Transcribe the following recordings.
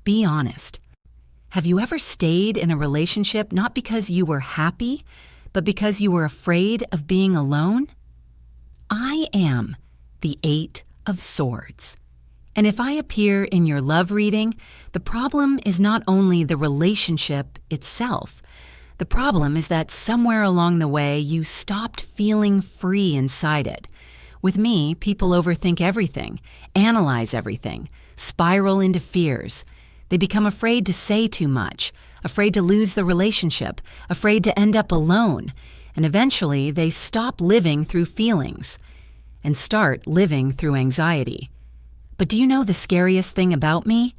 Be honest. Have you ever stayed in a relationship not because you were happy, but because you were afraid of being alone? I am the Eight of Swords. And if I appear in your love reading, the problem is not only the relationship itself. The problem is that somewhere along the way, you stopped feeling free inside it. With me, people overthink everything, analyze everything, spiral into fears. They become afraid to say too much, afraid to lose the relationship, afraid to end up alone, and eventually they stop living through feelings and start living through anxiety. But do you know the scariest thing about me?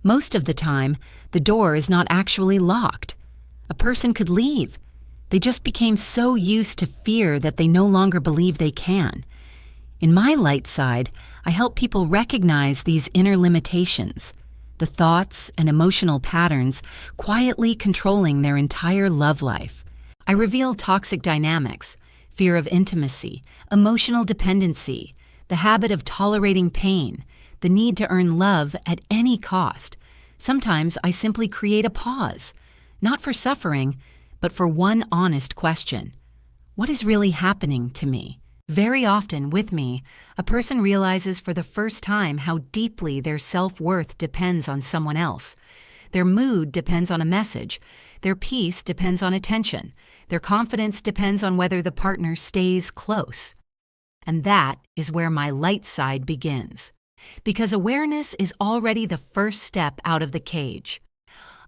Most of the time, the door is not actually locked. A person could leave. They just became so used to fear that they no longer believe they can. In my light side, I help people recognize these inner limitations, the thoughts and emotional patterns quietly controlling their entire love life. I reveal toxic dynamics, fear of intimacy, emotional dependency, the habit of tolerating pain, the need to earn love at any cost. Sometimes I simply create a pause, not for suffering, but for one honest question. What is really happening to me? Very often with me, a person realizes for the first time how deeply their self-worth depends on someone else. Their mood depends on a message. Their peace depends on attention. Their confidence depends on whether the partner stays close. And that is where my light side begins. Because awareness is already the first step out of the cage.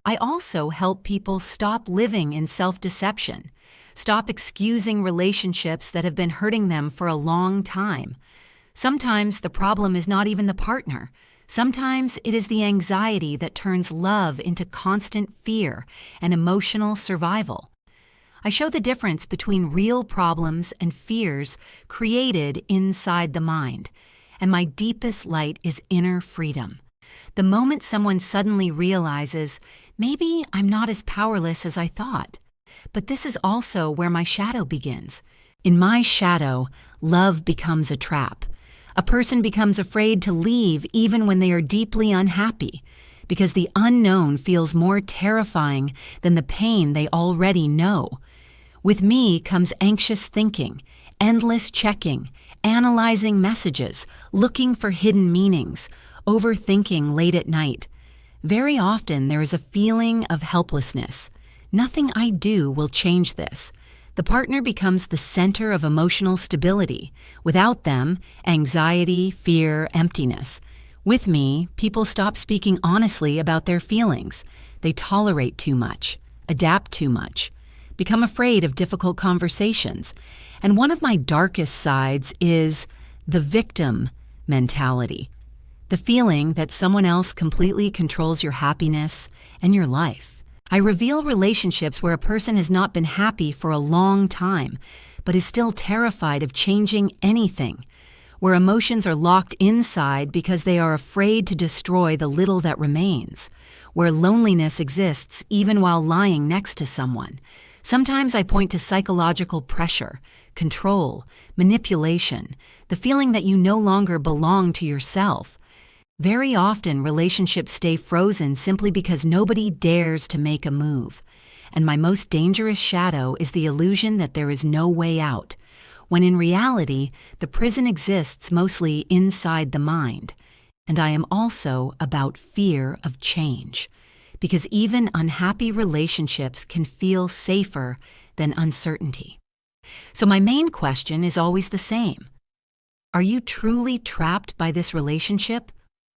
I also help people stop living in self-deception. Stop excusing relationships that have been hurting them for a long time. Sometimes the problem is not even the partner. Sometimes it is the anxiety that turns love into constant fear and emotional survival. I show the difference between real problems and fears created inside the mind. And my deepest light is inner freedom. The moment someone suddenly realizes, maybe I'm not as powerless as I thought. But this is also where my shadow begins. In my shadow, love becomes a trap. A person becomes afraid to leave even when they are deeply unhappy, because the unknown feels more terrifying than the pain they already know. With me comes anxious thinking, endless checking, analyzing messages, looking for hidden meanings, overthinking late at night. Very often there is a feeling of helplessness. Nothing I do will change this. The partner becomes the center of emotional stability. Without them, anxiety, fear, emptiness. With me, people stop speaking honestly about their feelings. They tolerate too much, adapt too much, become afraid of difficult conversations. And one of my darkest sides is the victim mentality. The feeling that someone else completely controls your happiness and your life. I reveal relationships where a person has not been happy for a long time, but is still terrified of changing anything, where emotions are locked inside because they are afraid to destroy the little that remains, where loneliness exists even while lying next to someone. Sometimes I point to psychological pressure, control, manipulation, the feeling that you no longer belong to yourself. Very often, relationships stay frozen simply because nobody dares to make a move. And my most dangerous shadow is the illusion that there is no way out, when in reality, the prison exists mostly inside the mind. And I am also about fear of change, because even unhappy relationships can feel safer than uncertainty. So my main question is always the same. Are you truly trapped by this relationship?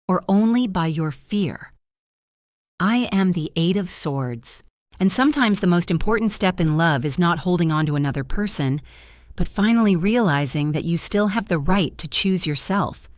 Or only by your fear? I am the Eight of Swords, and sometimes the most important step in love is not holding on to another person, but finally realizing that you still have the right to choose yourself.